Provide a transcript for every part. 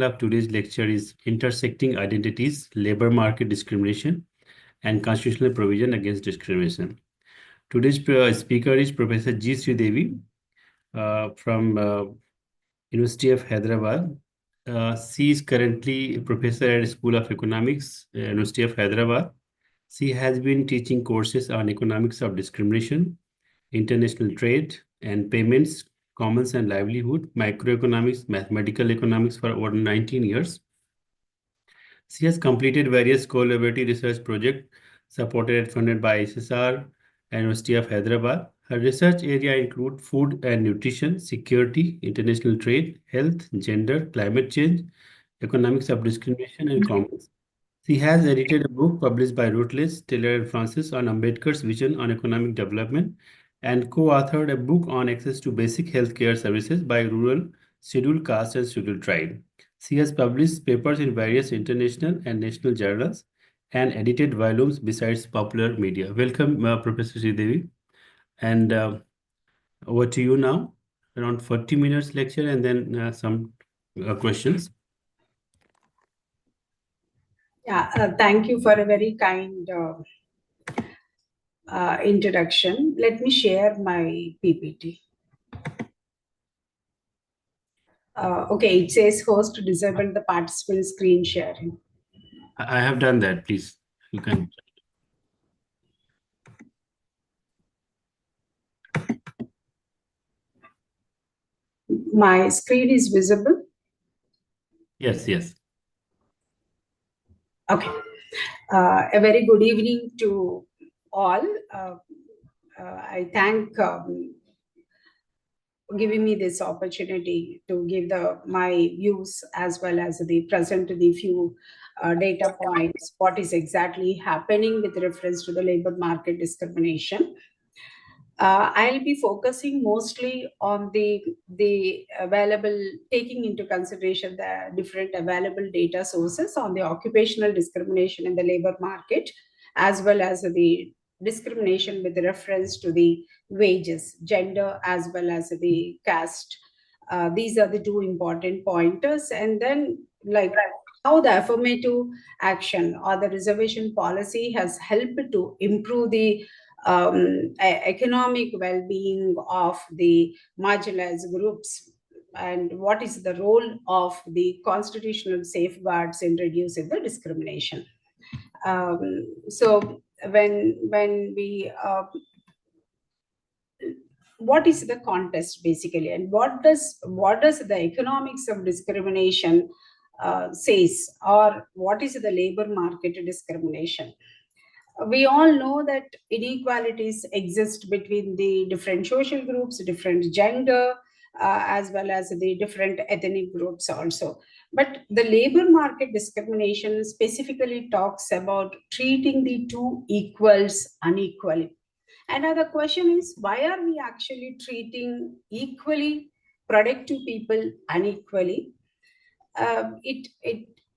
Of today's lecture is Intersecting Identities, Labor Market Discrimination, and Constitutional Provision Against Discrimination. Today's speaker is Professor G. Sridevi from University of Hyderabad. She is currently a professor at School of Economics, University of Hyderabad. She has been teaching courses on economics of discrimination, international trade and payments, commons and livelihood, microeconomics, mathematical economics for over 19 years. She has completed various collaborative research projects supported and funded by SSR and University of Hyderabad. Her research area include food and nutrition, security, international trade, health, gender, climate change, economics of discrimination, and commons. She has edited a book published by Routledge, Taylor and Francis on Ambedkar's vision on economic development and co-authored a book on access to basic healthcare services by rural, scheduled caste and scheduled tribe. She has published papers in various international and national journals and edited volumes besides popular media. Welcome, Professor Sridevi. And over to you now. Around 40 minutes lecture and then some questions. Yeah, thank you for a very kind introduction. Let me share my PPT. Okay, it says host to disable the participant screen sharing. I have done that, please. You can. My screen is visible? Yes, yes. Okay. A very good evening to all. I thank giving me this opportunity to give my views as well as the present the few data points, what is exactly happening with reference to the labor market discrimination. I'll be focusing mostly on the available, taking into consideration the different available data sources on the occupational discrimination in the labor market, as well as the discrimination with reference to the wages, gender, as well as the caste. These are the two important pointers. And then, like, how the affirmative action or the reservation policy has helped to improve the economic well-being of the marginalized groups, and what is the role of the constitutional safeguards in reducing the discrimination. So when we what is the context basically, and what does the economics of discrimination says, or what is the labor market discrimination? We all know that inequalities exist between the different social groups, different gender, as well as the different ethnic groups also. But the labor market discrimination specifically talks about treating the two equals unequally. And the question is, why are we actually treating equally productive people unequally?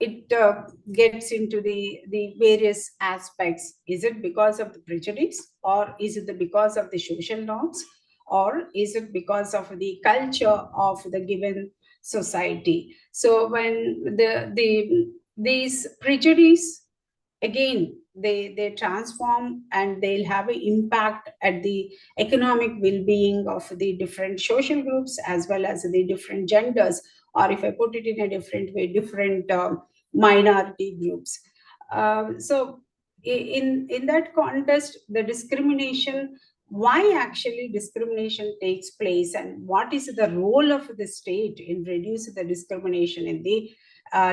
It gets into the various aspects. Is it because of the prejudice, or is it because of the social norms, or is it because of the culture of the given society? So when these prejudice, again, they transform and they'll have an impact at the economic well-being of the different social groups as well as the different genders, or if I put it in a different way, different minority groups. So in that context, the discrimination, why actually discrimination takes place, and what is the role of the state in reducing the discrimination in the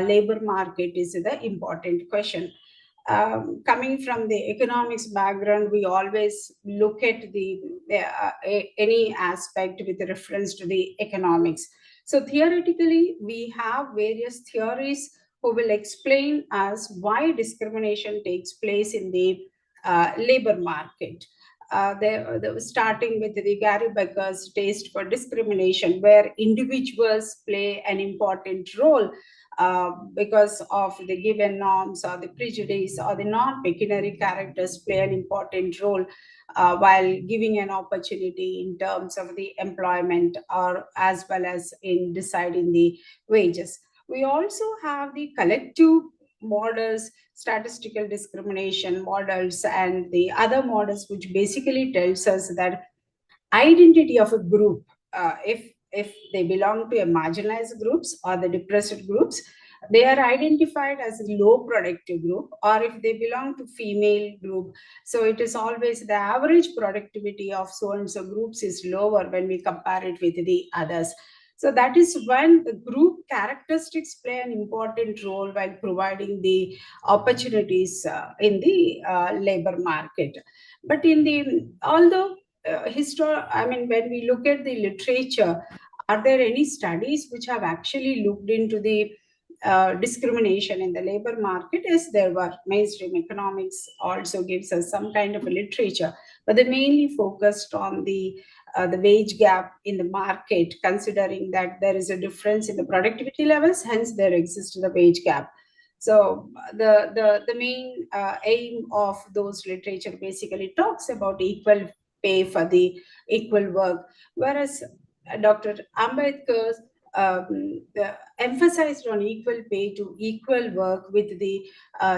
labor market is the important question. Coming from the economics background, we always look at any aspect with reference to the economics. So theoretically, we have various theories who will explain us why discrimination takes place in the labor market. Starting with the Gary Becker's taste for discrimination, where individuals play an important role because of the given norms or the prejudice or the non-pecuniary characters play an important role while giving an opportunity in terms of the employment or as well as in deciding the wages. We also have the collective models, statistical discrimination models, and the other models, which basically tells us that identity of a group, if they belong to a marginalized groups or the depressed groups, they are identified as a low productive group, or if they belong to female group, so it is always the average productivity of so and so groups is lower when we compare it with the others. So that is when the group characteristics play an important role while providing the opportunities in the labor market. But in the although I mean, when we look at the literature, are there any studies which have actually looked into the discrimination in the labor market? Yes, there were. Mainstream economics also gives us some kind of a literature, but they mainly focused on the wage gap in the market, considering that there is a difference in the productivity levels, hence there exists the wage gap. So the main aim of those literature basically talks about equal pay for the equal work, whereas Dr. Ambedkar emphasized on equal pay to equal work with the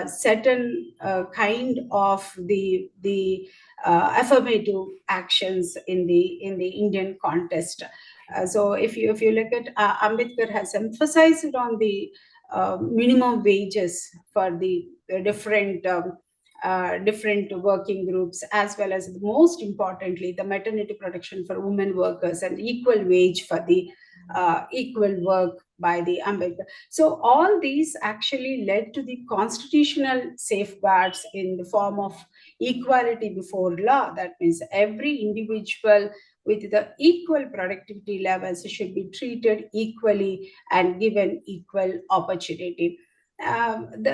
certain kind of the affirmative actions in the Indian context. So if you look at Ambedkar has emphasized on the minimum wages for the different working groups, as well as most importantly the maternity protection for women workers and equal wage for the equal work by the Ambedkar. So all these actually led to the constitutional safeguards in the form of equality before law. That means every individual with the equal productivity levels should be treated equally and given equal opportunity.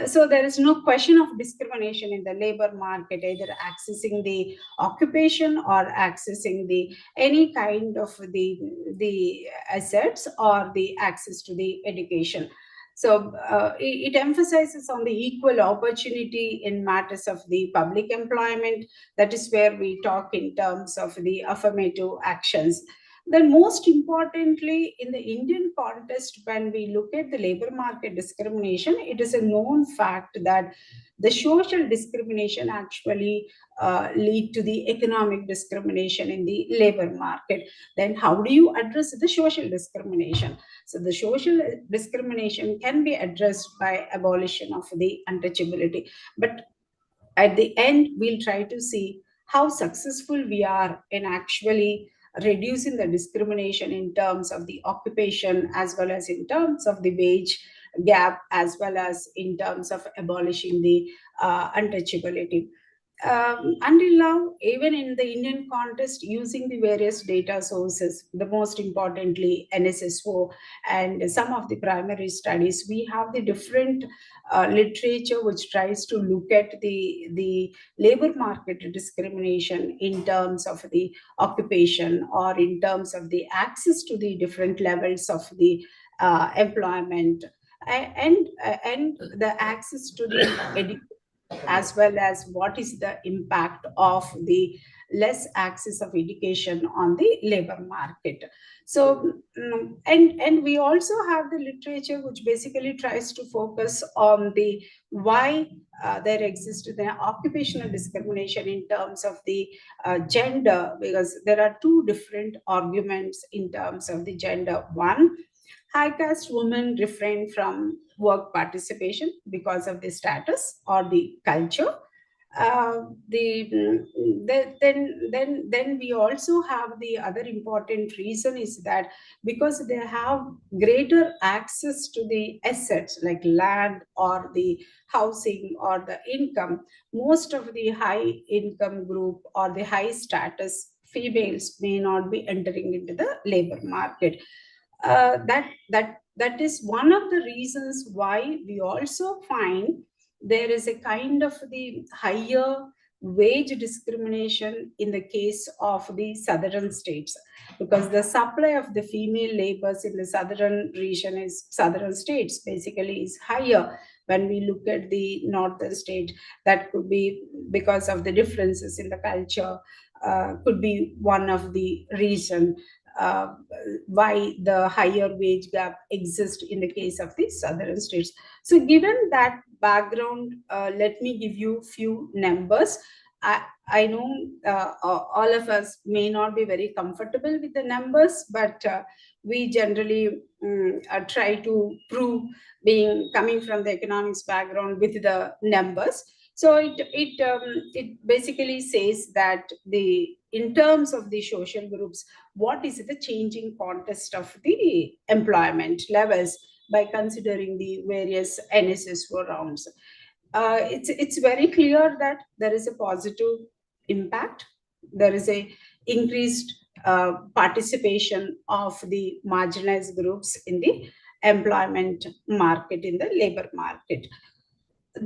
So there is no question of discrimination in the labor market, either accessing the occupation or accessing the any kind of the assets or the access to the education. So it emphasizes on the equal opportunity in matters of the public employment. That is where we talk in terms of the affirmative actions. Then, most importantly, in the Indian context, when we look at the labor market discrimination, it is a known fact that the social discrimination actually lead to the economic discrimination in the labor market. Then, how do you address the social discrimination? So, the social discrimination can be addressed by abolition of the untouchability. But at the end, we'll try to see how successful we are in actually reducing the discrimination in terms of the occupation, as well as in terms of the wage gap, as well as in terms of abolishing the untouchability. Until now, even in the Indian context, using the various data sources, the most importantly NSSO and some of the primary studies, we have the different literature which tries to look at the labor market discrimination in terms of the occupation or in terms of the access to the different levels of the employment, and the access to the education, as well as what is the impact of the less access of education on the labor market. So and we also have the literature which basically tries to focus on the why there exists the occupational discrimination in terms of the gender, because there are two different arguments in terms of the gender. One, high caste women refrain from work participation because of the status or the culture. Then we also have the other important reason is that because they have greater access to the assets like land or the housing or the income, most of the high income group or the high status females may not be entering into the labor market. That is one of the reasons why we also find there is a kind of the higher wage discrimination in the case of the southern states, because the supply of the female labors in the southern states basically is higher when we look at the northern state. That could be because of the differences in the culture, could be one of the reason. why the higher wage gap exists in the case of the southern states. So given that background, let me give you few numbers. I know all of us may not be very comfortable with the numbers, but we generally try to prove, being coming from the economics background, with the numbers. So it basically says that in terms of the social groups, what is the changing context of the employment levels by considering the various NSSO rounds. It's very clear that there is a positive impact. There is a increased participation of the marginalized groups in the employment market, in the labor market.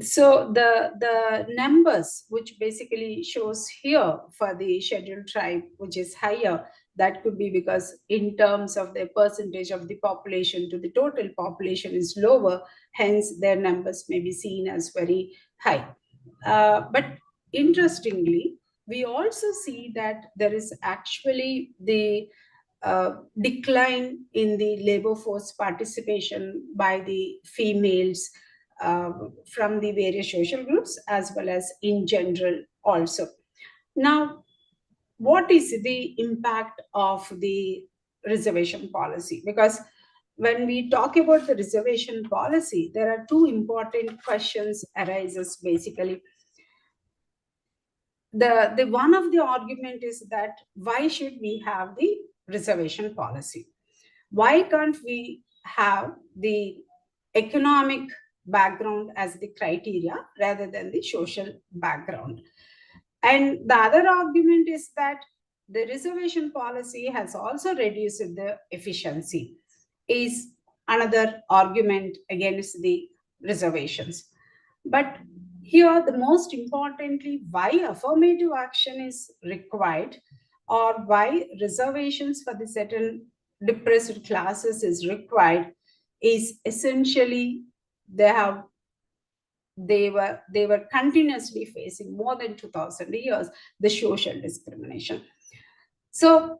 So the numbers which basically shows here for the scheduled tribe, which is higher, that could be because in terms of the percentage of the population to the total population is lower, hence their numbers may be seen as very high. But interestingly, we also see that there is actually the decline in the labor force participation by the females from the various social groups, as well as in general also. Now, what is the impact of the reservation policy? Because when we talk about the reservation policy, there are two important questions arises basically. The one of the argument is that why should we have the reservation policy? Why can't we have the economic background as the criteria rather than the social background? And the other argument is that the reservation policy has also reduced the efficiency, is another argument against the reservations. But here, the most importantly, why affirmative action is required, or why reservations for the certain depressed classes is required, is essentially they were continuously facing more than 2000 years the social discrimination. So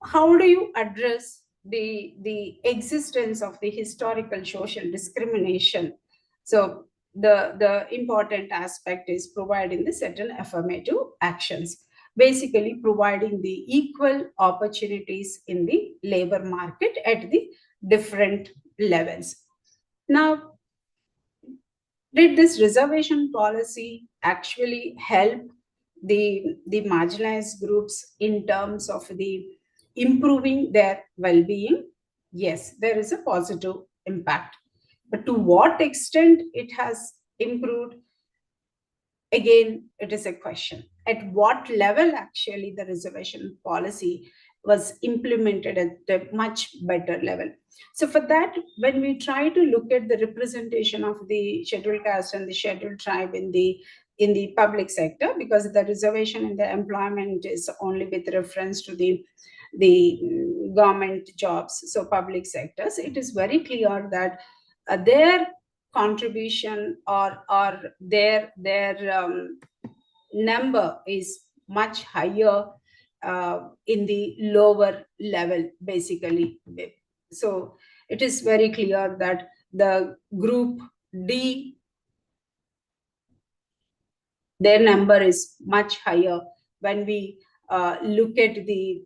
how do you address the existence of the historical social discrimination? So the important aspect is providing the certain affirmative actions, basically providing the equal opportunities in the labor market at the different levels. Now, did this reservation policy actually help the marginalized groups in terms of the improving their well-being? Yes, there is a positive impact. But to what extent it has improved, again, it is a question. At what level actually the reservation policy was implemented at a much better level? So for that, when we try to look at the representation of the scheduled caste and the scheduled tribe in the public sector, because the reservation in the employment is only with reference to the government jobs, so public sectors, it is very clear that their contribution or their number is much higher in the lower level basically. So it is very clear that the group D, their number is much higher when we look at the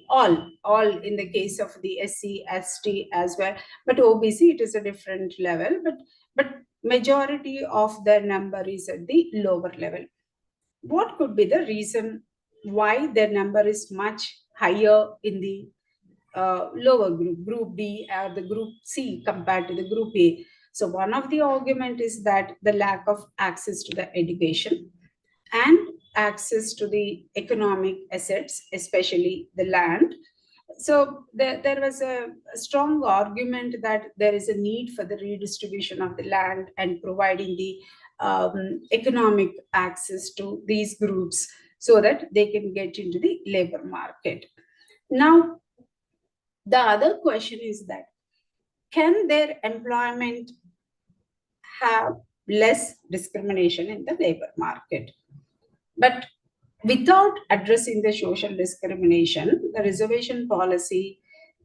all in the case of the SC, ST as well. But OBC, it is a different level, but majority of their number is at the lower level. What could be the reason why their number is much higher in the lower group D, or the group C compared to the group A? So one of the argument is that the lack of access to the education and access to the economic assets, especially the land. So there was a strong argument that there is a need for the redistribution of the land and providing the economic access to these groups so that they can get into the labor market. Now, the other question is that, can their employment have less discrimination in the labor market? But without addressing the social discrimination, the reservation policy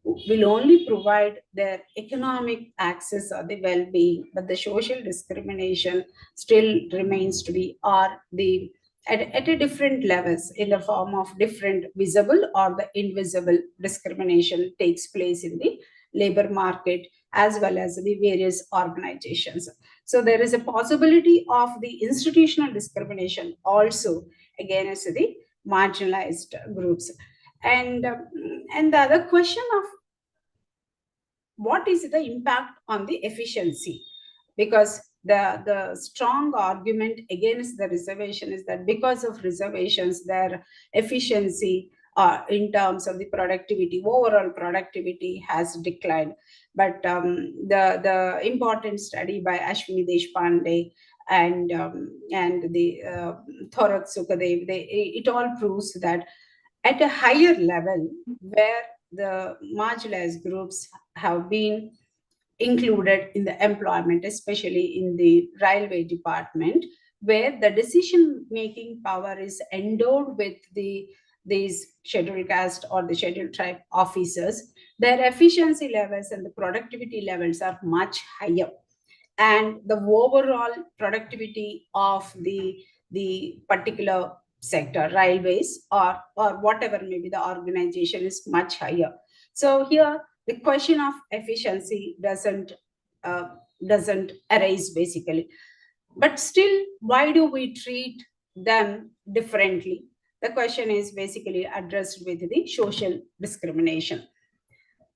will only provide their economic access or the well-being, but the social discrimination still remains to be or the at a different levels in the form of different visible or the invisible discrimination takes place in the labor market as well as the various organizations. So there is a possibility of the institutional discrimination also against the marginalized groups. And and the other question of what is the impact on the efficiency, because the strong argument against the reservation is that because of reservations their efficiency in terms of the productivity, overall productivity has declined. But the important study by Ashwini Deshpande and the Thorat Sukadev, it all proves that at a higher level where the marginalized groups have been included in the employment, especially in the railway department, where the decision-making power is endowed with these scheduled caste or the scheduled tribe officers, their efficiency levels and the productivity levels are much higher. And the overall productivity of the particular sector, railways or whatever maybe the organization, is much higher. So here the question of efficiency uh, doesn't arise basically. But still, why do we treat them differently? The question is basically addressed with the social discrimination.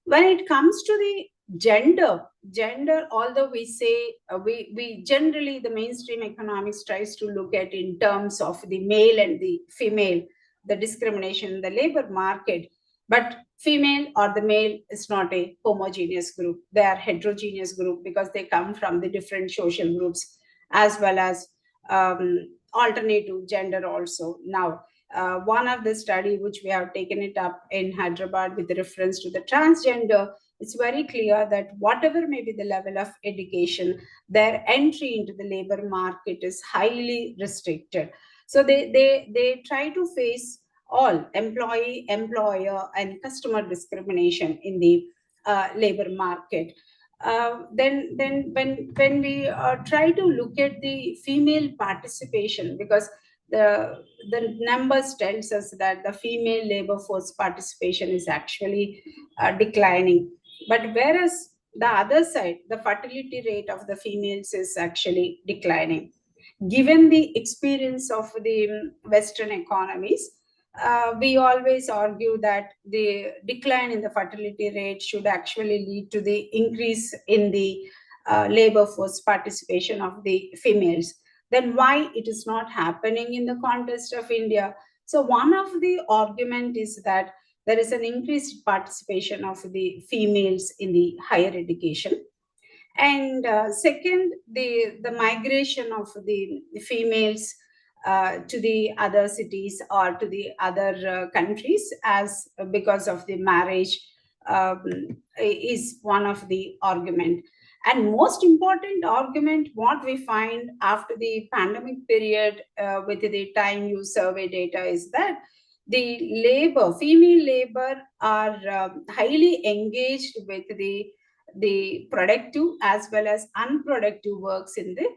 When it comes to the gender, although we say we generally, the mainstream economics tries to look at in terms of the male and the female, the discrimination in the labor market. But female or the male is not a homogeneous group, they are heterogeneous group because they come from the different social groups as well as alternative gender also. Now one of the study which we have taken it up in Hyderabad with reference to the transgender, it's very clear that whatever may be the level of education, their entry into the labor market is highly restricted. So they try to face all employee, employer, and customer discrimination in the labor market. Then when we try to look at the female participation, because the numbers tells us that the female labor force participation is actually declining, but whereas the other side, the fertility rate of the females is actually declining. Given the experience of the Western economies, we always argue that the decline in the fertility rate should actually lead to the increase in the labor force participation of the females. Then why it is not happening in the context of India? So one of the argument is that there is an increased participation of the females in the higher education. And second, the migration of the females to the other cities or to the other countries as because of the marriage um, is one of the argument. And most important argument what we find after the pandemic period with the time use survey data is that the female labor are highly engaged with the productive as well as unproductive works in the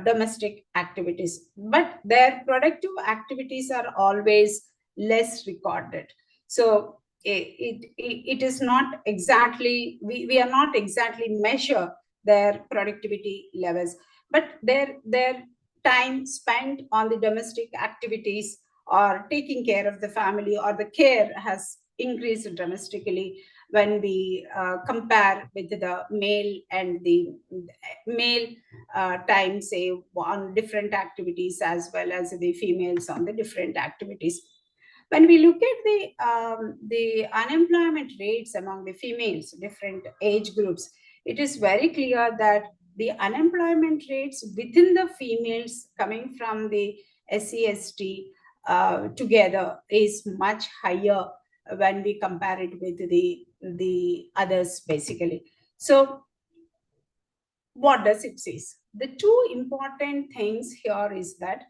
domestic activities, but their productive activities are always less recorded. So it is not exactly, we are not exactly measure their productivity levels, but their time spent on the domestic activities or taking care of the family or the care has increased dramatically when we compare with the male and the male time, say, on different activities as well as the females on the different activities. When we look at the unemployment rates among the females, different age groups, it is very clear that the unemployment rates within the females coming from the SCST together is much higher when we compare it with the others basically. So what does it say? The two important things here is that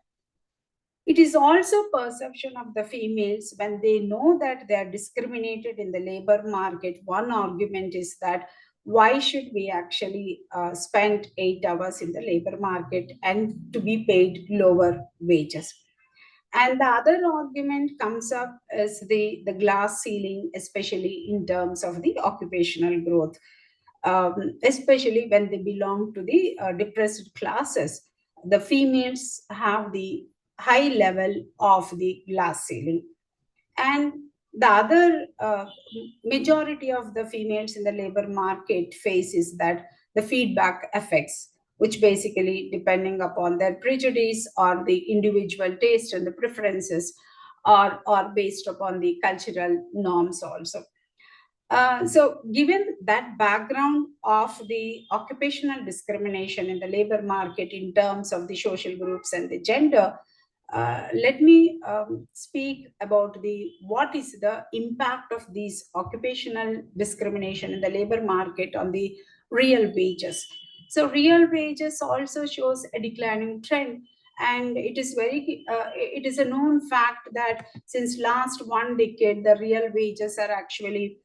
It is also perception of the females when they know that they are discriminated in the labor market. One argument is that why should we actually spend 8 hours in the labor market and to be paid lower wages? And the other argument comes up is the glass ceiling, especially in terms of the occupational growth, especially when they belong to the depressed classes. The females have the high level of the glass ceiling. And the other majority of the females in the labor market faces that the feedback effects, which basically depending upon their prejudice or the individual taste and the preferences, or based upon the cultural norms also. So, given that background of the occupational discrimination in the labor market in terms of the social groups and the gender, let me speak about the what is the impact of these occupational discrimination in the labor market on the real wages. So, real wages also shows a declining trend, and it is a known fact that since last 1 decade, the real wages are actually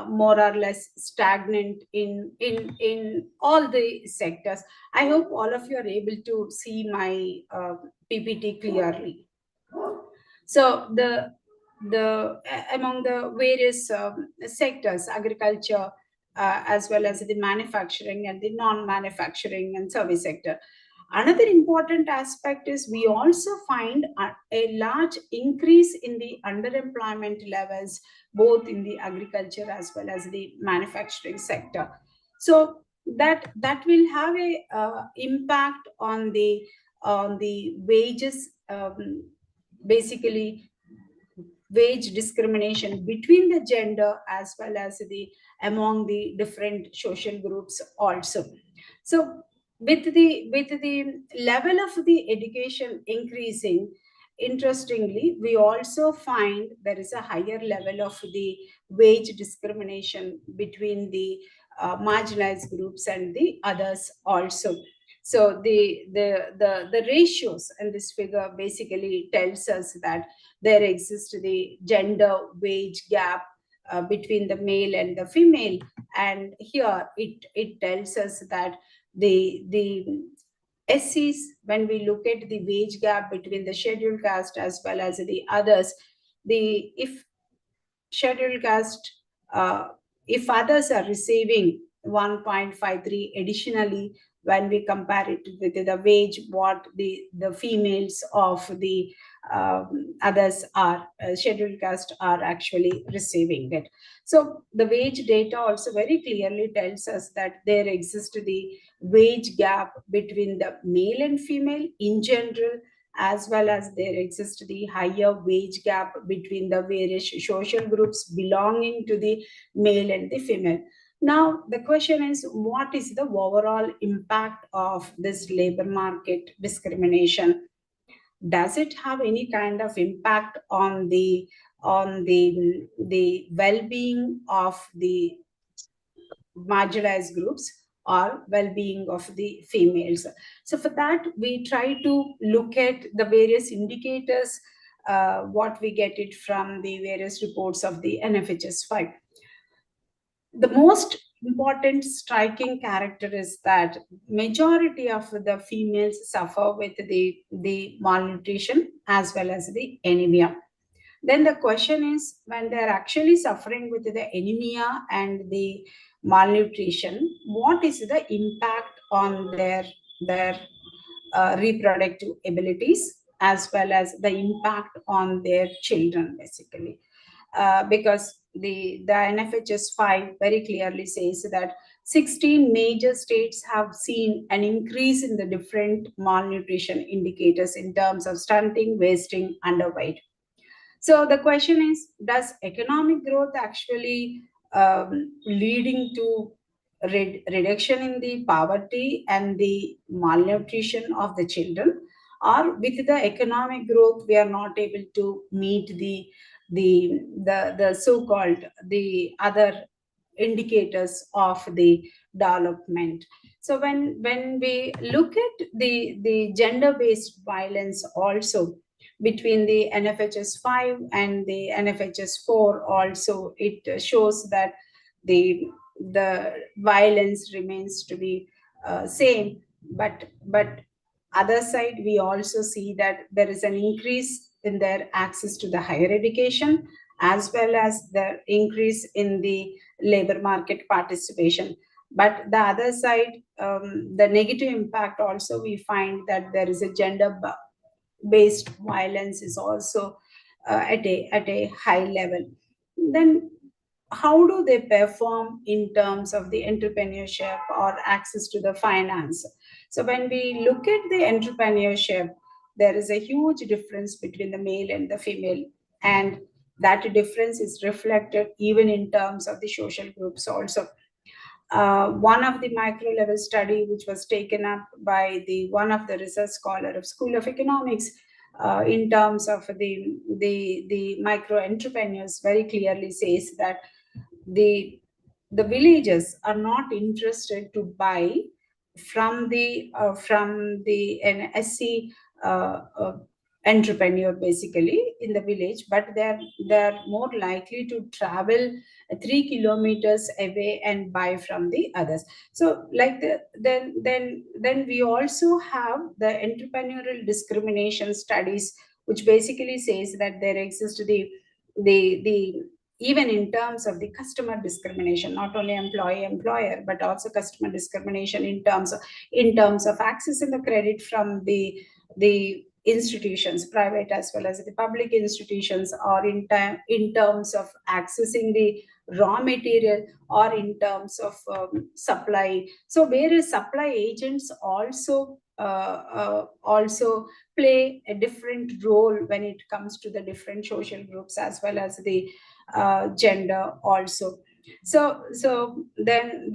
more or less stagnant in all the sectors. I hope all of you are able to see my PPT clearly. So the among the various sectors, agriculture, as well as the manufacturing and the non-manufacturing and service sector. Another important aspect is we also find a large increase in the underemployment levels, both in the agriculture as well as the manufacturing sector. So that will have a impact on the wages, basically wage discrimination between the gender as well as the among the different social groups also. So with the level of the education increasing, interestingly we also find there is a higher level of the wage discrimination between the marginalized groups and the others also. So the ratios in this figure basically tells us that there exists the gender wage gap between the male and the female. And here it tells us that the SCs, when we look at the wage gap between the scheduled caste as well as the others, the if scheduled caste, if others are receiving 1.53 additionally, when we compare it with the wage what the females of the others are scheduled caste are actually receiving it. So the wage data also very clearly tells us that there exists the wage gap between the male and female in general, as well as there exists the higher wage gap between the various social groups belonging to the male and the female. Now, the question is, what is the overall impact of this labor market discrimination? Does it have any kind of impact on the well-being of the marginalized groups or well-being of the females? So for that we try to look at the various indicators, what we get it from the various reports of the NFHS 5. The most important striking character is that majority of the females suffer with the malnutrition as well as the anemia. Then the question is, when they're actually suffering with the anemia and the malnutrition, what is the impact on their reproductive abilities as well as the impact on their children, basically? Because the NFHS 5 very clearly says that 16 major states have seen an increase in the different malnutrition indicators in terms of stunting, wasting, underweight. So the question is, does economic growth actually leading to reduction in the poverty and the malnutrition of the children, or with the economic growth we are not able to meet the so-called the other indicators of the development? So when we look at the gender-based violence also, between the NFHS 5 and the NFHS 4 also, it shows that the violence remains to be same, but other side we also see that there is an increase in their access to the higher education, as well as the increase in the labor market participation. But the other side, the negative impact also, we find that there is a gender based violence is also at a high level. Then how do they perform in terms of the entrepreneurship or access to the finance? So when we look at the entrepreneurship, there is a huge difference between the male and the female, and that difference is reflected even in terms of the social groups also. One of the micro level study which was taken up by the one of the research scholar of School of Economics, in terms of the micro entrepreneurs, very clearly says that the villages are not interested to buy from the an SC entrepreneur basically in the village, but they're more likely to travel 3 kilometers away and buy from the others. So like then we also have the entrepreneurial discrimination studies, which basically says that there exists the even in terms of the customer discrimination, not only employee employer, but also customer discrimination in terms of accessing the credit from the institutions, private as well as the public institutions, or in terms of accessing the raw material, or in terms of supply. So various supply agents also play a different role when it comes to the different social groups as well as the gender also. So then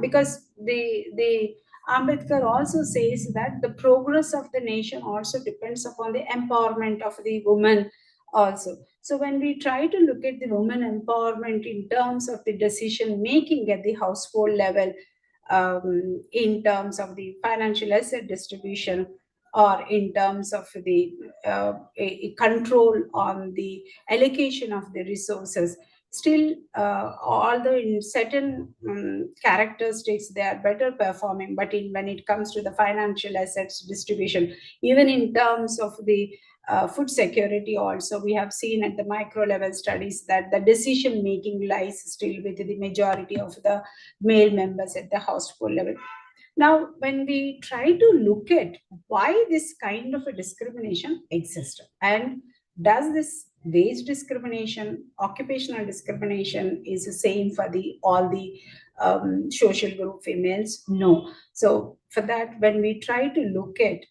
because the Ambedkar also says that the progress of the nation also depends upon the empowerment of the woman also. So when we try to look at the women empowerment in terms of the decision making at the household level, in terms of the financial asset distribution, or in terms of the a control on the allocation of the resources, still although in certain characteristics they are better performing, but when it comes to the financial assets distribution, even in terms of the food security also, we have seen at the micro level studies that the decision making lies still with the majority of the male members at the household level. Now, when we try to look at why this kind of a discrimination exists, and does this wage discrimination, occupational discrimination is the same for all the social group females? No. So for that, when we try to look at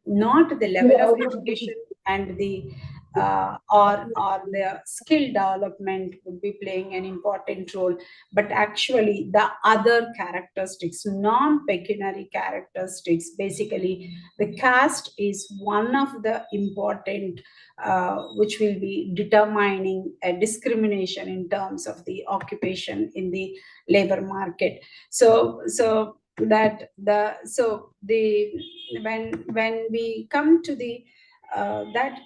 not the level of education and the or the skill development would be playing an important role, but actually the other characteristics, non-pecuniary characteristics, basically the caste is one of the important which will be determining a discrimination in terms of the occupation in the labor market. So that when we come to the that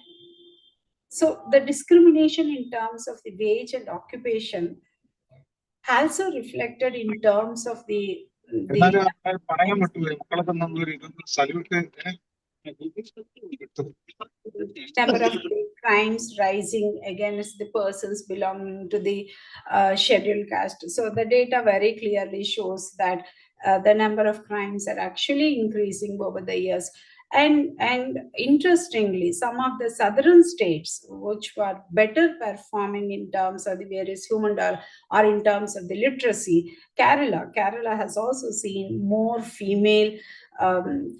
so the discrimination in terms of the wage and occupation also reflected in terms of the number of crimes rising against the persons belonging to the scheduled caste. So the data very clearly shows that the number of crimes are actually increasing over the years. And interestingly, some of the southern states which were better performing in terms of the various human or in terms of the literacy, Kerala has also seen more female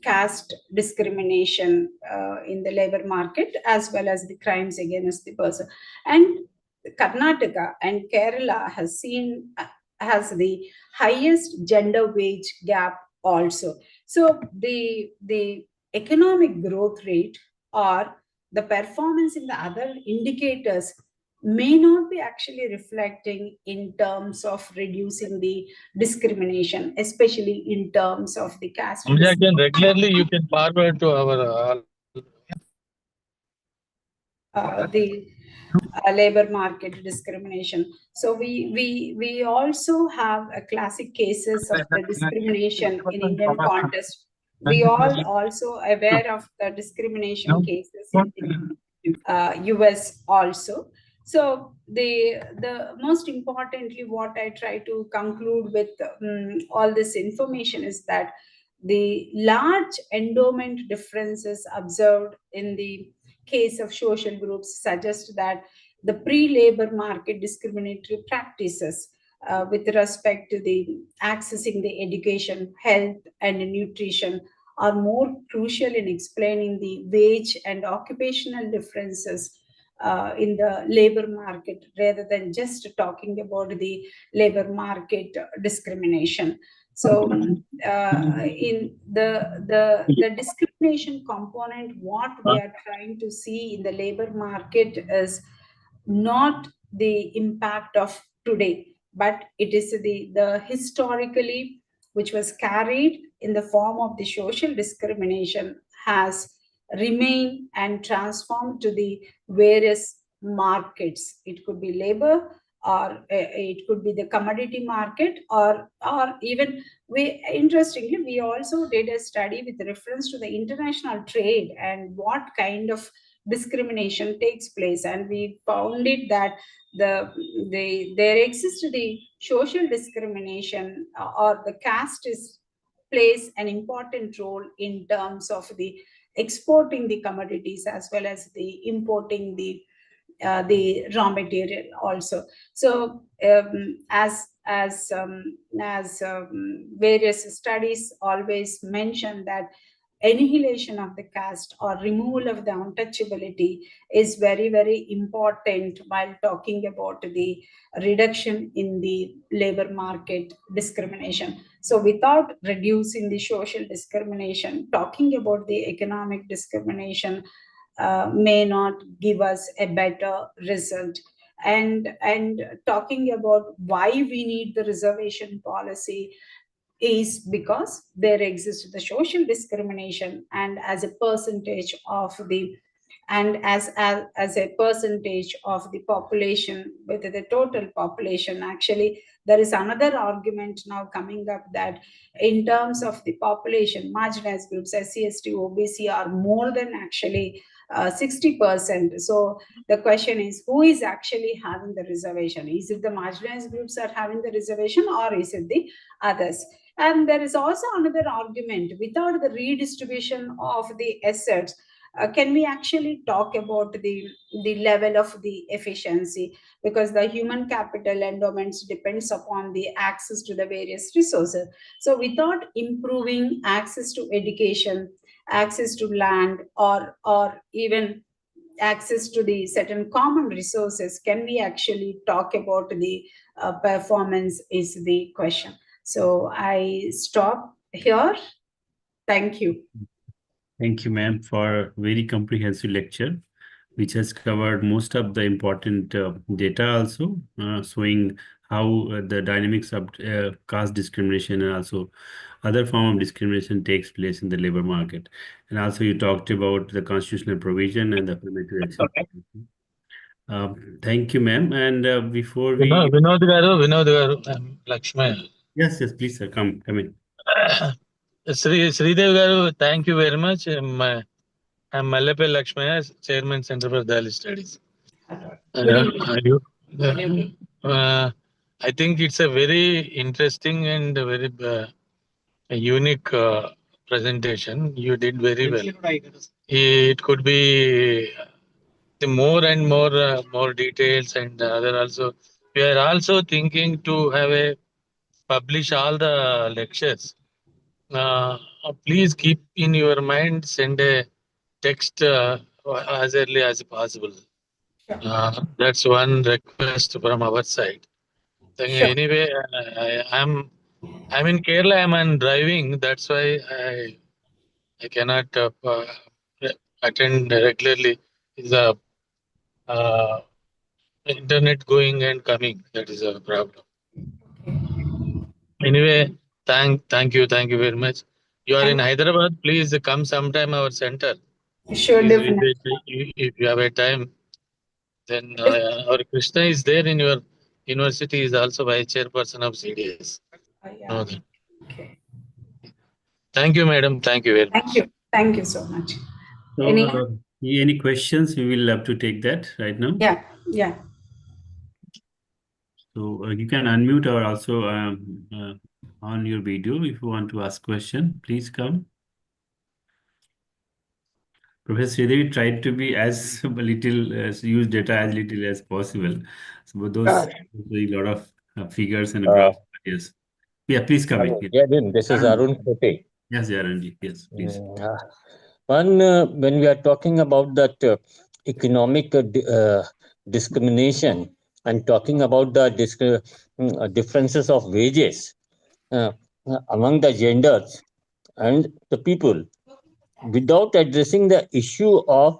caste discrimination in the labor market, as well as the crimes against the person. And Karnataka and Kerala has the highest gender wage gap also. So the economic growth rate or the performance in the other indicators may not be actually reflecting in terms of reducing the discrimination, especially in terms of the caste. Again, regularly you can forward to our the labor market discrimination. So we also have a classic cases of the discrimination in Indian context. We all also aware of the discrimination cases in US also. So the most importantly, what I try to conclude with all this information is that the large endowment differences observed in the case of social groups suggest that the pre-labor market discriminatory practices with respect to the accessing the education, health, and nutrition are more crucial in explaining the wage and occupational differences in the labor market rather than just talking about the labor market discrimination. So, in the discrimination component, what we are trying to see in the labor market is not the impact of today, but it is the historically which was carried in the form of the social discrimination has remained and transformed to the various markets. It could be labor, or it could be the commodity market, or even we interestingly we also did a study with reference to the international trade and what kind of discrimination takes place, and we found it that there exists the social discrimination, or the caste is plays an important role in terms of the exporting the commodities as well as the importing the raw material also. So various studies always mention that annihilation of the caste or removal of the untouchability is very, very important while talking about the reduction in the labor market discrimination. So without reducing the social discrimination, talking about the economic discrimination may not give us a better result. And talking about why we need the reservation policy is because there exists the social discrimination, and as a percentage of the as a percentage of the population with the total population, actually there is another argument now coming up that in terms of the population, marginalized groups SC/ST OBC are more than actually 60%. So the question is, who is actually having the reservation? Is it the marginalized groups are having the reservation, or is it the others? And there is also another argument, without the redistribution of the assets, can we actually talk about the level of the efficiency? Because the human capital endowments depends upon the access to the various resources. So without improving access to education, access to land, or even access to the certain common resources, can we actually talk about the performance is the question. So I stop here. Thank you. Thank you, ma'am, for a very comprehensive lecture, which has covered most of the important data also, showing how the dynamics of caste discrimination and also other form of discrimination takes place in the labor market. And also you talked about the constitutional provision and the affirmative action policy. Thank you, ma'am. And before we... Vinod garu, I'm Lakshmaya. Yes, please, sir. Come in. Sridev garu, thank you very much. I'm Mallepe Lakshmaya, Chairman, Center for Dalit Studies. I think it's a very interesting and very unique presentation. You did very well. It could be the more and more details and other also. We are also thinking to have a publish all the lectures. Please keep in your mind, send a text as early as possible. That's one request from our side. Sure. Anyway, I'm in Kerala. I'm on driving. That's why I cannot attend regularly. The internet going and coming. That is a problem. Anyway, thank you very much. You are in Hyderabad. Please come sometime our center. Sure, Please definitely. visit if you have a time. Then our Krishna is there in your university, is also vice chairperson of CDS. Yeah. Okay. Thank you, madam. Thank you very much. Thank you. Thank you so much. So, any questions? We will love to take that right now. Yeah, yeah. So you can unmute or also on your video if you want to ask question. Please come. Professor Sridevi tried to be as little use data as little as possible. So but those a lot of figures and graph. Yes. Yeah, please come in. Yeah, this is Arun Kote. Yes, Arunji. Yes, please. One, when we are talking about that economic discrimination and talking about the differences of wages among the genders and the people, without addressing the issue of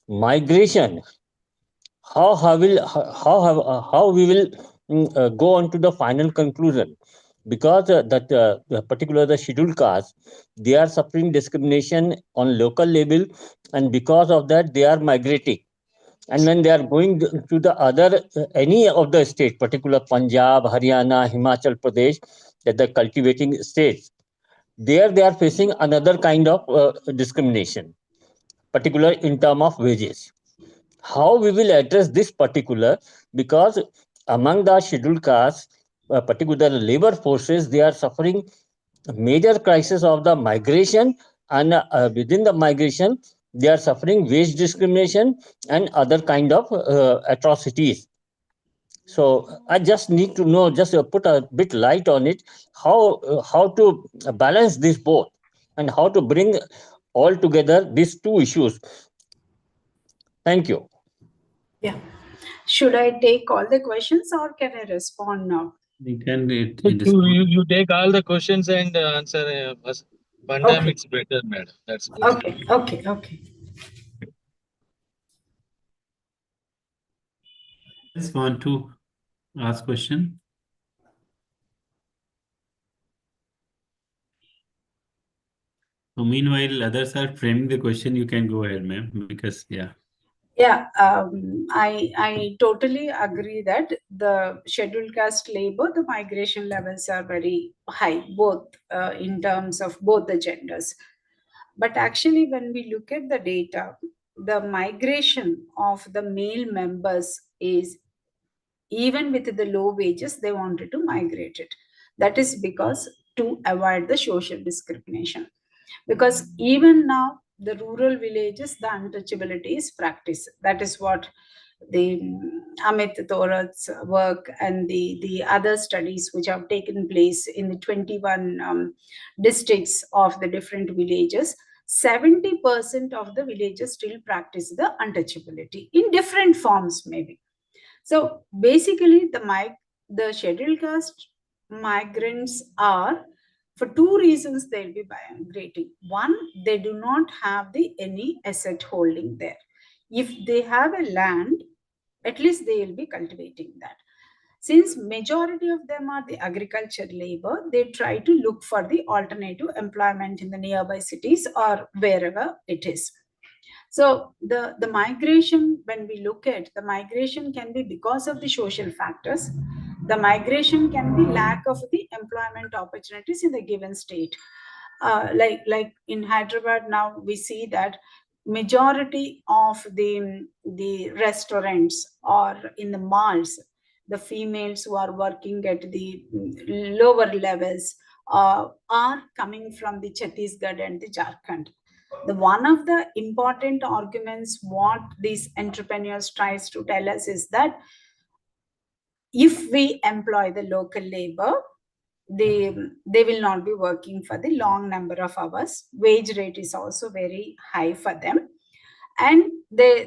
migration, how we will go on to the final conclusion, because particular the scheduled caste, they are suffering discrimination on local level, and because of that they are migrating, and when they are going to the other any of the states, particular Punjab, Haryana, Himachal Pradesh, that the cultivating states, there they are facing another kind of discrimination, particular in term of wages. How we will address this particular, because among the scheduled castes, particular labor forces, they are suffering a major crisis of the migration, and within the migration they are suffering wage discrimination and other kind of atrocities. So I just need to know, just put a bit light on it, how to balance this both, and how to bring all together these two issues. Thank you. Yeah. Should I take all the questions or can I respond now? You can you take all the questions and answer one time. It's better, madam. That's good. Okay. Just want to ask question. So meanwhile, others are framing the question. You can go ahead, ma'am, because yeah. Yeah, I totally agree that the scheduled caste labor, the migration levels are very high, both in terms of both the genders. But actually, when we look at the data, the migration of the male members is, even with the low wages, they wanted to migrate it. That is because to avoid the social discrimination. Because even now, the rural villages, the untouchability is practiced. That is what the Amit Thorat's work and the other studies which have taken place in the 21 districts of the different villages, 70% of the villages still practice the untouchability in different forms maybe. So basically the scheduled caste migrants are, for two reasons they'll be migrating. One, they do not have any asset holding there. If they have a land, at least they will be cultivating that. Since majority of them are the agriculture labor, they try to look for the alternative employment in the nearby cities or wherever it is. So the migration, when we look at the migration, can be because of the social factors. The migration can be lack of the employment opportunities in the given state. Like in Hyderabad now, we see that majority of the restaurants or in the malls, the females who are working at the lower levels are coming from the Chhattisgarh and the Jharkhand. The one of the important arguments what these entrepreneurs tries to tell us is that if we employ the local labor, they will not be working for the long number of hours. Wage rate is also very high for them, and they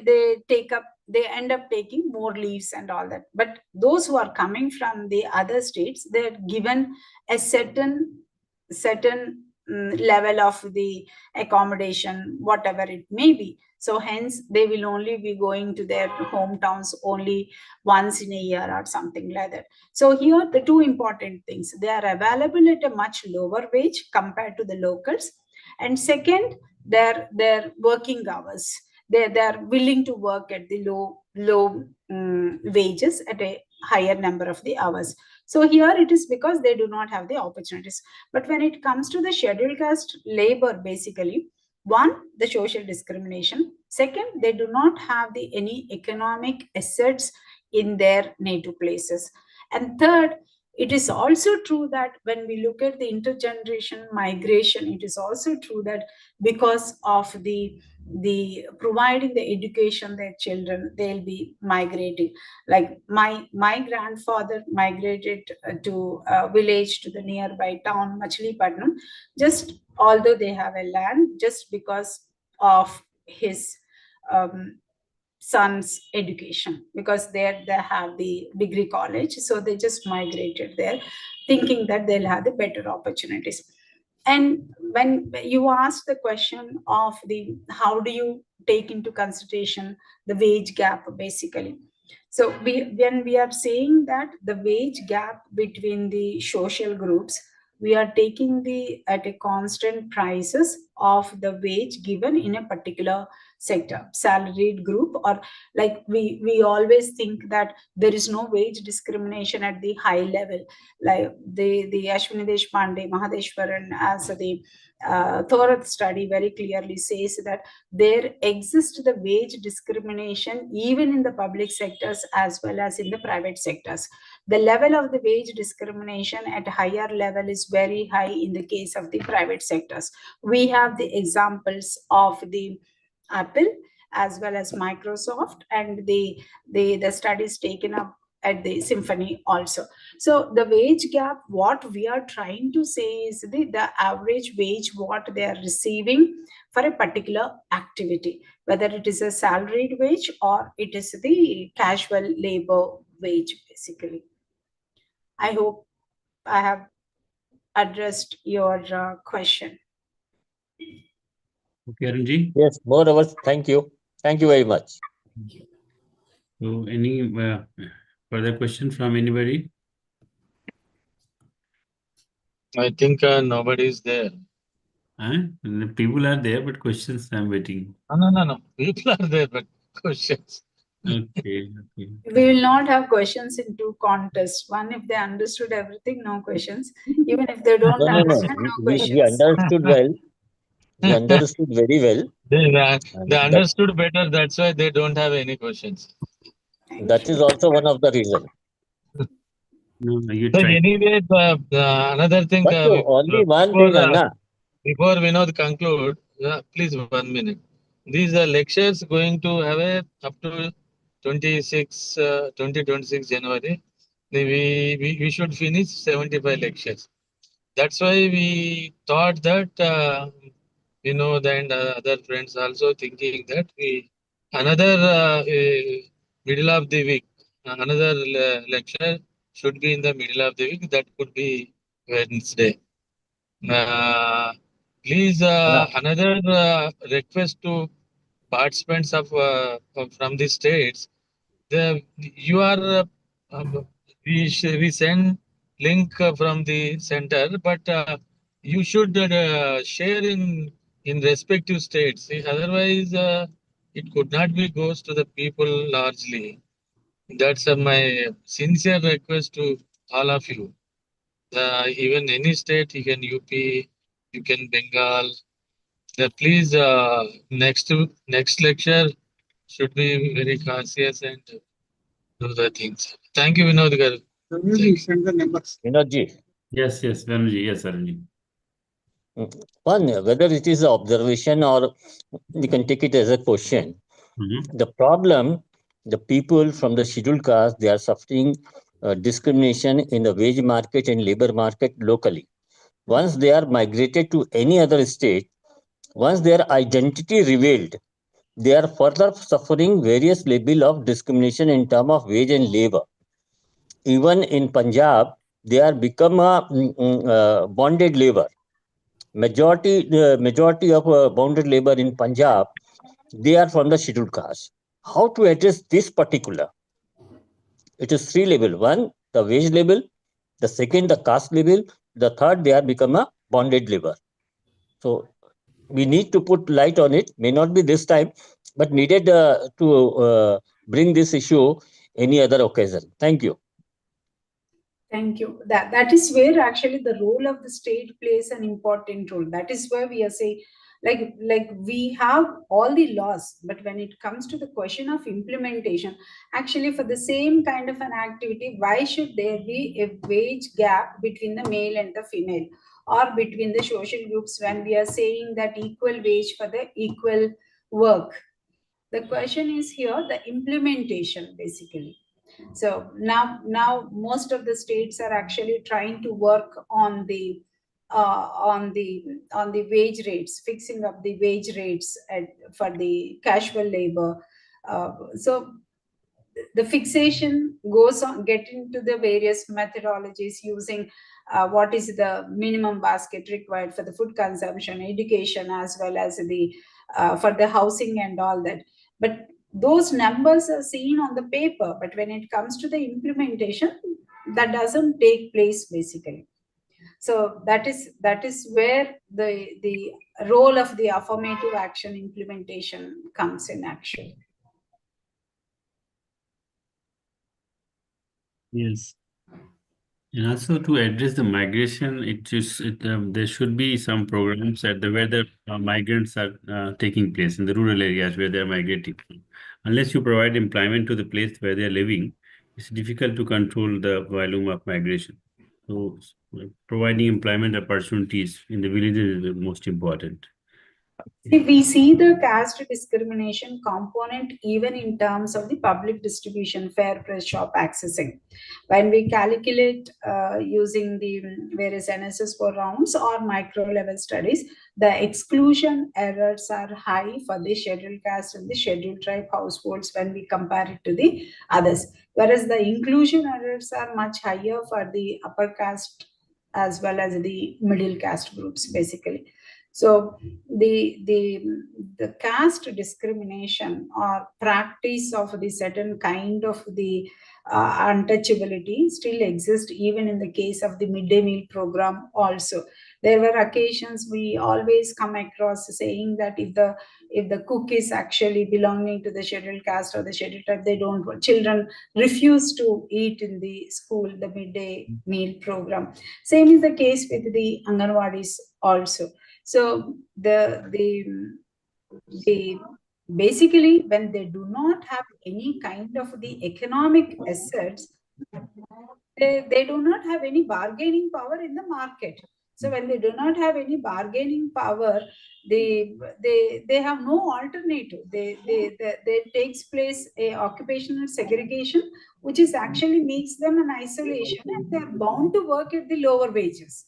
end up taking more leaves and all that. But those who are coming from the other states, they're given a certain level of the accommodation, whatever it may be. So hence they will only be going to their hometowns only once in a year or something like that. So here the two important things: they are available at a much lower wage compared to the locals, and second, their working hours, they're willing to work at the low wages at a higher number of the hours. So here it is because they do not have the opportunities. But when it comes to the scheduled caste labor, basically, one, the social discrimination. Second, they do not have the any economic assets in their native places. And third, it is also true that when we look at the intergeneration migration, it is also true that because of the providing the education their children, they'll be migrating. Like my grandfather migrated to a village to the nearby town Machilipatnam, just although they have a land, just because of his um, son's education, because there they have the degree college, so they just migrated there thinking that they'll have the better opportunities. And when you ask the question of the how do you take into consideration the wage gap, basically, so when we are saying that the wage gap between the social groups, we are taking the at a constant prices of the wage given in a particular sector, salaried group, or like we always think that there is no wage discrimination at the high level. Like the Ashwini Deshpande, Mahadeshwaran, as the Thorath study very clearly says that there exists the wage discrimination even in the public sectors as well as in the private sectors. The level of the wage discrimination at higher level is very high in the case of the private sectors. We have the examples of the Apple as well as Microsoft, and the studies taken up at the Symphony also. So the wage gap, what we are trying to say is the average wage what they are receiving for a particular activity, whether it is a salaried wage or it is the casual labor wage, basically. I hope I have addressed your question. Okay, Arunji. Yes, more or less. Thank you. Thank you very much. So, any further question from anybody? I think nobody is there. The people are there, but questions I'm waiting. No. People are there, but questions. Okay. We will not have questions in two contests. One, if they understood everything, no questions. Even if they don't No. understand, no We questions. understood well. We understood very well. They understood better. That's why they don't have any questions. That is also one of the reasons. No, you So try. anyway, another thing. But only one thing, Anna. Before Vinod conclude, please 1 minute. These lectures going to have up to 2026 January. We should finish 75 lectures. That's why we thought that Vinod and other friends also thinking that we another middle of the week, another lecture should be in the middle of the week. That could be Wednesday. Please, another request to participants from the states. You are we send link from the center, but you should share in respective states. Otherwise, it could not be goes to the people largely. That's my sincere request to all of you. Even any state, you can UP, you can Bengal. Please, next lecture should be very cautious and do the things. Thank you, Vinod garu. Vinodji. Yes, Venuji. Yes, Arunji. One, whether it is observation or you can take it as a question. The problem, the people from the scheduled caste, they are suffering discrimination in the wage market and labor market locally. Once they are migrated to any other state, once their identity revealed, they are further suffering various level of discrimination in terms of wage and labor. Even in Punjab, they are become a bonded labor. Majority of bonded labor in Punjab, they are from the scheduled caste. How to address this particular? It is three level. One, the wage level. The second, the caste level. The third, they are become a bonded labor. So we need to put light on it. May not be this time, but needed to bring this issue any other occasion. Thank you. Thank you. That is where actually the role of the state plays an important role. That is where we are saying, like we have all the laws, but when it comes to the question of implementation, actually for the same kind of an activity, why should there be a wage gap between the male and the female, or between the social groups, when we are saying that equal wage for the equal work? The question is here the implementation, basically. So now most of the states are actually trying to work on the wage rates, fixing up the wage rates for the casual labor. So the fixation goes on, get into the various methodologies using what is the minimum basket required for the food consumption, education, as well as the for the housing and all that. But those numbers are seen on the paper, but when it comes to the implementation, that doesn't take place, basically. So that is where the role of the affirmative action implementation comes in action. Yes. And also to address the migration, there should be some programs where the migrants are taking place in the rural areas where they are migrating. Unless you provide employment to the place where they are living, it's difficult to control the volume of migration. So providing employment opportunities in the villages is the most important. We see the caste discrimination component even in terms of the public distribution, fair price shop accessing. When we calculate using the various NSS4 rounds or micro level studies, the exclusion errors are high for the scheduled caste and the scheduled tribe households when we compare it to the others. Whereas the inclusion errors are much higher for the upper caste as well as the middle caste groups, basically. So the caste discrimination or practice of the certain kind of the untouchability still exists even in the case of the midday meal program also. There were occasions we always come across saying that if the cook is actually belonging to the scheduled caste or the scheduled tribe, children refuse to eat in the school, the midday meal program. Same is the case with the Anganwadis also. So the basically, when they do not have any kind of the economic assets, they do not have any bargaining power in the market. So when they do not have any bargaining power, they have no alternative. There takes place a occupational segregation, which is actually makes them an isolation, and they are bound to work at the lower wages.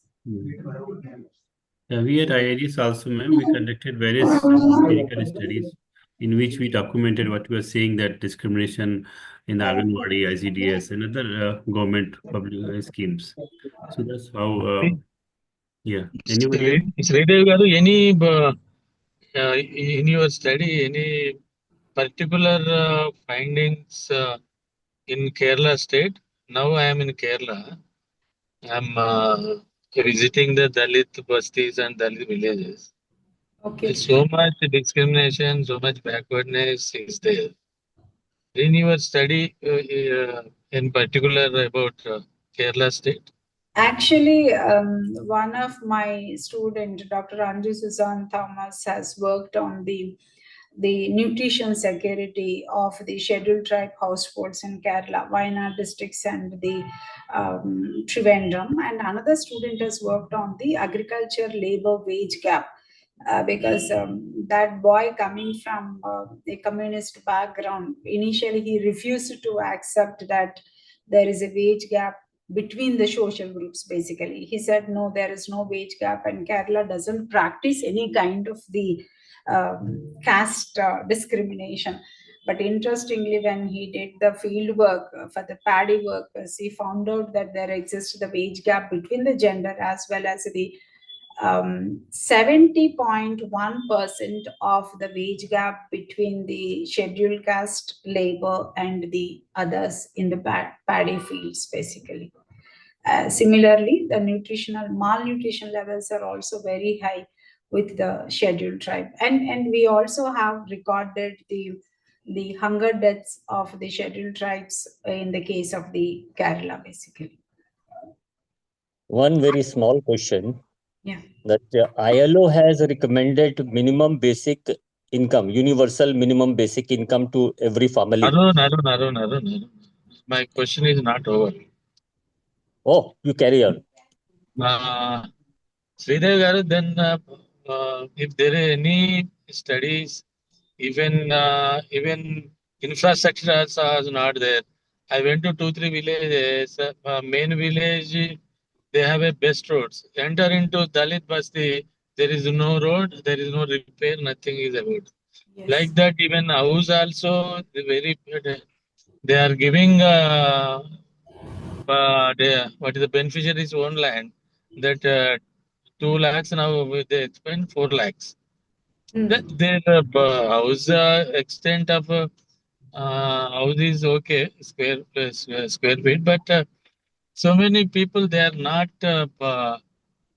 We at IIDs also, ma'am, we conducted various empirical studies in which we documented what we were saying, that discrimination in the Anganwadi, ICDS, and other government public schemes. So that's how, yeah. Anybody? Sridev garu, in your study, any particular findings in Kerala state? Now I am in Kerala. I'm visiting the Dalit bastis and Dalit villages. Okay. So much discrimination, so much backwardness is there. In your study, in particular about Kerala state? Actually, one of my student, Dr. Anju Susan Thomas, has worked on the nutrition security of the scheduled tribe households in Kerala, Wayanad districts and the Trivandrum. And another student has worked on the agriculture labor wage gap. Because that boy coming from a communist background, initially he refused to accept that there is a wage gap between the social groups. Basically, he said no, there is no wage gap, and Kerala doesn't practice any kind of the caste discrimination. But interestingly, when he did the field work for the paddy workers, he found out that there exists the wage gap between the gender as well as the 70.1% of the wage gap between the scheduled caste labor and the others in the paddy fields, basically. Similarly, the malnutrition levels are also very high with the scheduled tribe. And we also have recorded the the hunger deaths of the scheduled tribes in the case of the Kerala, basically. One very small question. Yeah. That ILO has recommended minimum basic income, universal minimum basic income to every family. Arun. My question is not over. Oh, you carry on. Sridhar garu, then if there are any studies, even infrastructure also is not there. I went to 2-3 villages. Main village, they have a best roads. Enter into Dalit Basti, there is no road, there is no repair, nothing is about. Yes. Like that, even house also, they are giving what is the beneficiary's own land, that 2 lakhs now they spend 4 lakhs. Their house extent of house is okay, square feet, but so many people, they are not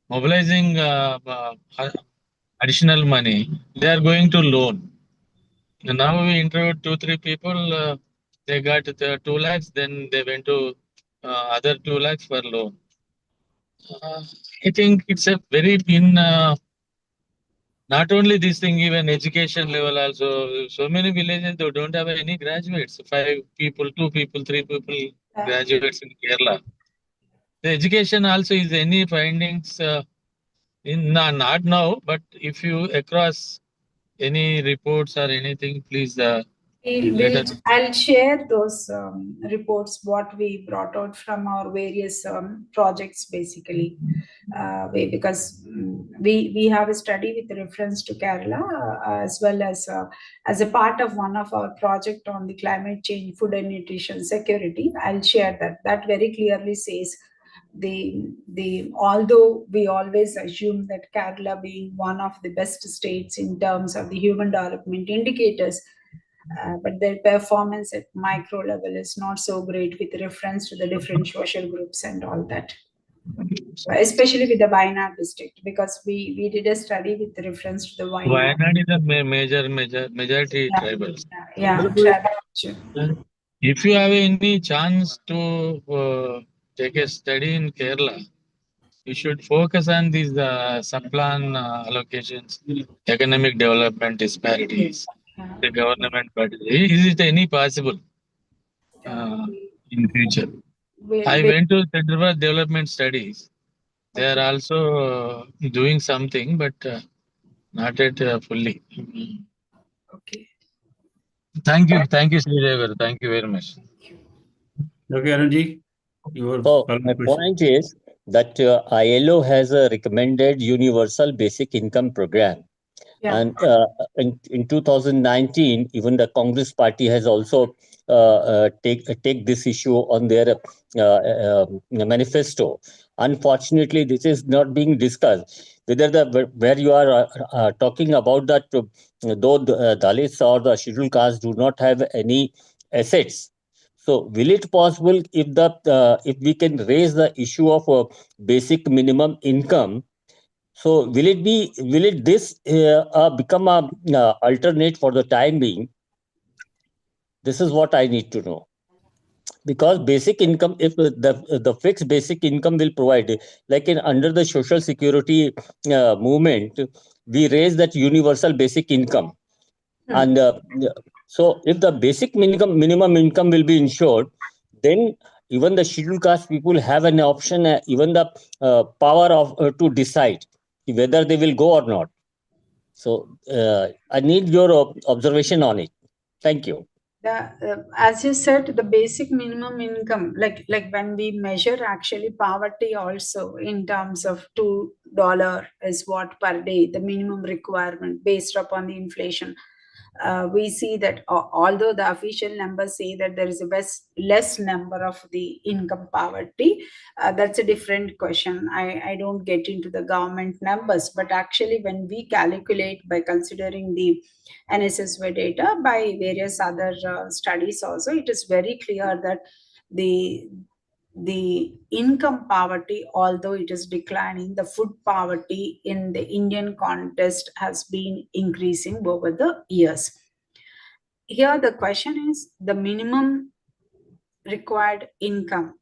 mobilizing additional money. They are going to loan. And now we interviewed 2-3 people. They got 2 lakhs, then they went to other 2 lakhs for loan. I think it's a very not only this thing, even education level also. So many villages, they don't have any graduates. 5 people, 2 people, 3 people graduates in Kerala. The education also is any findings in not now, but if you across any reports or anything, please let us. I'll share those reports, what we brought out from our various projects, basically. Because we have a study with reference to Kerala, as well as a part of one of our project on the climate change, food and nutrition security. I'll share that. That very clearly says although we always assume that Kerala being one of the best states in terms of the human development indicators, but their performance at micro level is not so great with reference to the different social groups and all that. Especially with the Wayanad district, because we did a study with reference to the Wayanad is a majority tribals. Yeah. If you have any chance to take a study in Kerala, you should focus on these sub-plan allocations, economic development disparities, the government budget. Is it any possible in future? I went to Center for Development Studies. They are also doing something, but not yet fully. Okay. Thank you, Sridev. Thank you very much. Okay, Arunji, your So follow-up my question. point is that ILO has a recommended universal basic income program. Yeah. And in 2019, even the Congress party has also take this issue on their manifesto. Unfortunately, this is not being discussed. Whether where you are talking about that, though the Dalits or the scheduled castes do not have any assets. So, will it possible if we can raise the issue of basic minimum income? So will it this become a alternate for the time being? This is what I need to know. Because basic income, if the fixed basic income will provide, like in under the social security movement, we raise that universal basic income, and so if the basic minimum income will be ensured, then even the scheduled caste people have an option, even the power of to decide whether they will go or not. So I need your observation on it. Thank you. As you said, the basic minimum income, like when we measure actually poverty also in terms of $2 is what per day, the minimum requirement based upon the inflation. We see that although the official numbers say that there is a less number of the income poverty, that's a different question. I don't get into the government numbers, but actually when we calculate by considering the NSSY data by various other studies also, it is very clear that the income poverty, although it is declining, the food poverty in the Indian context has been increasing over the years. here the question is the minimum required income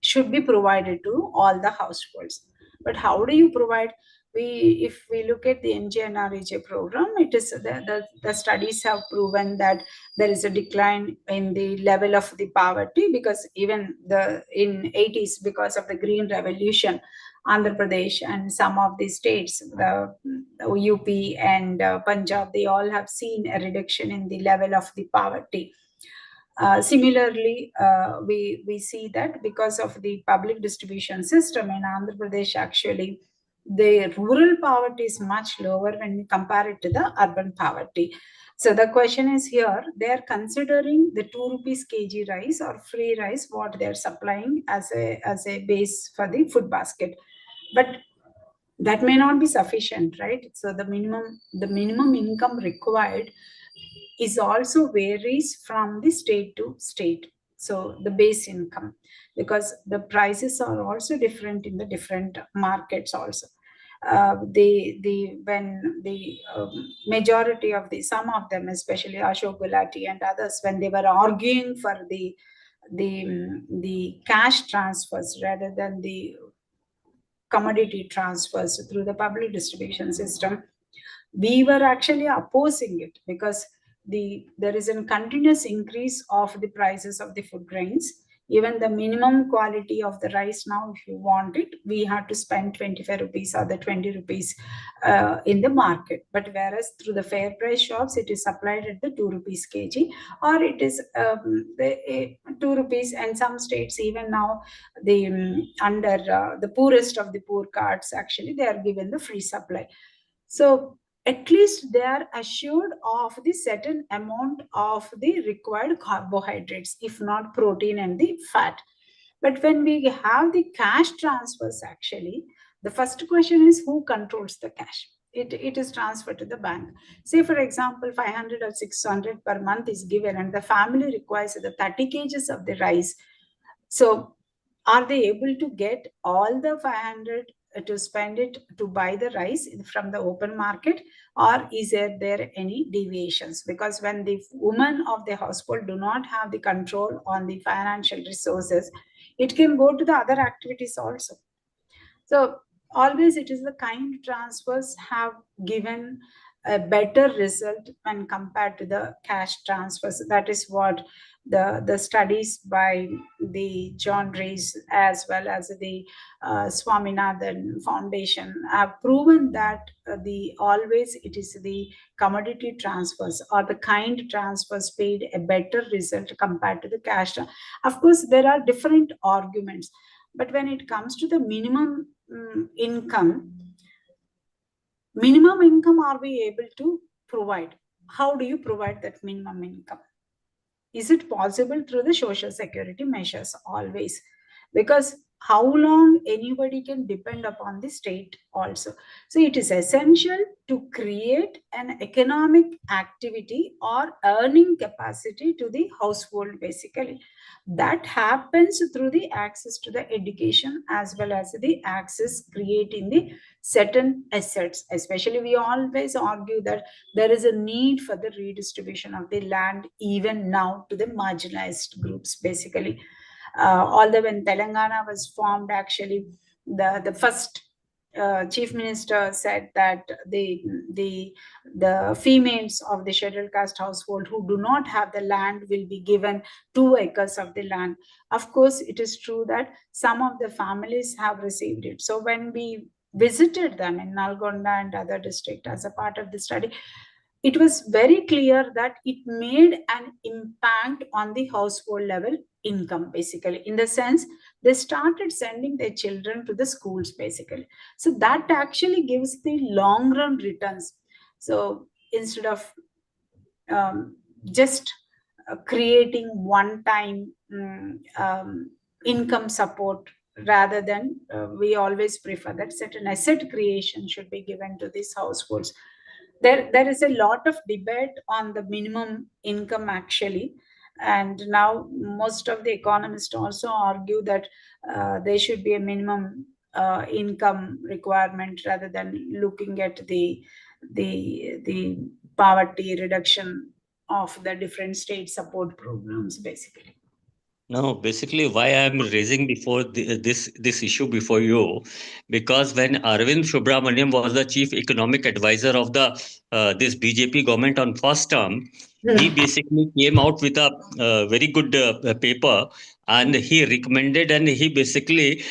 should be provided to all the households. But how do you provide? If we look at the NGNREJ program, it is the studies have proven that there is a decline in the level of the poverty, because even in 80s, because of the Green Revolution, Andhra Pradesh and some of the states, the UP and Punjab, they all have seen a reduction in the level of the poverty. Similarly, we see that because of the public distribution system in Andhra Pradesh, actually, the rural poverty is much lower when we compare it to the urban poverty. So the question is here, they are considering the 2 rupees kg rice or free rice, what they are supplying as a base for the food basket. But that may not be sufficient, right? So the minimum income required is also varies from the state to state. So the base income, because the prices are also different in the different markets also. When the majority of some of them, especially Ashok Gulati and others, when they were arguing for the cash transfers rather than the commodity transfers through the public distribution system, we were actually opposing it, because there is a continuous increase of the prices of the food grains. Even the minimum quality of the rice now, if you want it, we have to spend 25 rupees or the 20 rupees in the market. But whereas through the fair price shops, it is supplied at the 2 rupees kg, or it is 2 rupees. And some states even now, under the poorest of the poor cards, actually they are given the free supply. So at least they are assured of the certain amount of the required carbohydrates, if not protein and the fat. But when we have the cash transfers, actually, the first question is who controls the cash? It is transferred to the bank. Say, for example, 500 or 600 per month is given, and the family requires the 30 kgs of the rice. So are they able to get all the 500 to spend it to buy the rice from the open market, or is there any deviations? Because when the women of the household do not have the control on the financial resources, it can go to the other activities also. So always it is the kind transfers have given a better result when compared to the cash transfers. That is what the studies by the John Rees as well as the Swaminathan Foundation have proven that always it is the commodity transfers or the kind transfers paid a better result compared to the cash. Of course, there are different arguments, but when it comes to the minimum income are we able to provide? How do you provide that minimum income? Is it possible through the social security measures? Always. Because how long anybody can depend upon the state also. So it is essential to create an economic activity or earning capacity to the household, basically. That happens through the access to the education as well as the access creating the certain assets. Especially, we always argue that there is a need for the redistribution of the land even now to the marginalized groups, basically. Although when Telangana was formed, actually, the first chief minister said that the females of the scheduled caste household who do not have the land will be given 2 acres of the land. Of course, it is true that some of the families have received it. So when we visited them in Nalgonda and other districts as a part of the study, it was very clear that it made an impact on the household level income, basically, in the sense they started sending their children to the schools, basically. So that actually gives the long run returns. So instead of just creating one time income support, rather than we always prefer that certain asset creation should be given to these households. There is a lot of debate on the minimum income, actually, and now most of the economists also argue that there should be a minimum income requirement rather than looking at the poverty reduction of the different state support programs, basically? No, basically, why I'm raising before this issue before you, because when Arvind Subramaniam was the chief economic advisor of the this BJP government on first term, he basically came out with a very good paper, and he recommended and he basically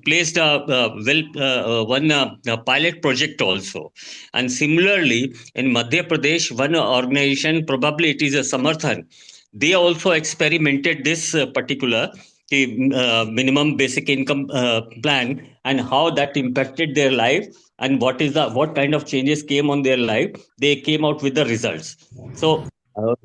placed a pilot project also. And similarly, in Madhya Pradesh, one organization, probably it is a Samarthan, they also experimented this particular minimum basic income plan, and how that impacted their life, and what kind of changes came on their life. They came out with the results. So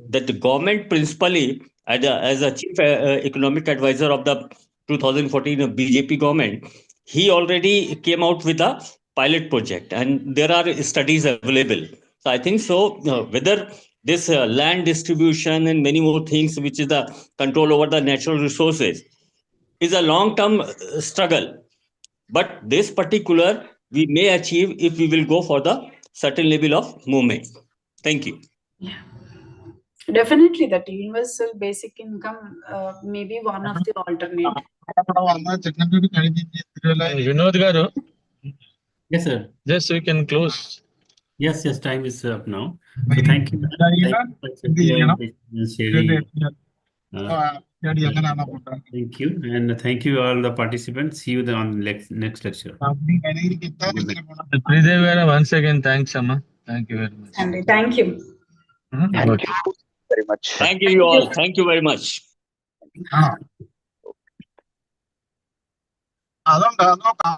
that the government principally, as a chief economic advisor of the 2014 BJP government, he already came out with a pilot project, and there are studies available. So I think so, whether this land distribution and many more things, which is the control over the natural resources, is a long term struggle. But this particular we may achieve if we will go for the certain level of movement. Thank you. Yeah. Definitely, that universal basic income may be one of the alternate. Vinod garu, Yes, sir. just we can close. Yes, time is up now. So thank you. Thank you for accepting our invitation and sharing. Thank you, and thank you all the participants. See you on next lecture. Tridevara, once again, thanks, Amma. Thank you very much. And thank you. Okay. Very much. Thank you all. Thank you very much. I don't know.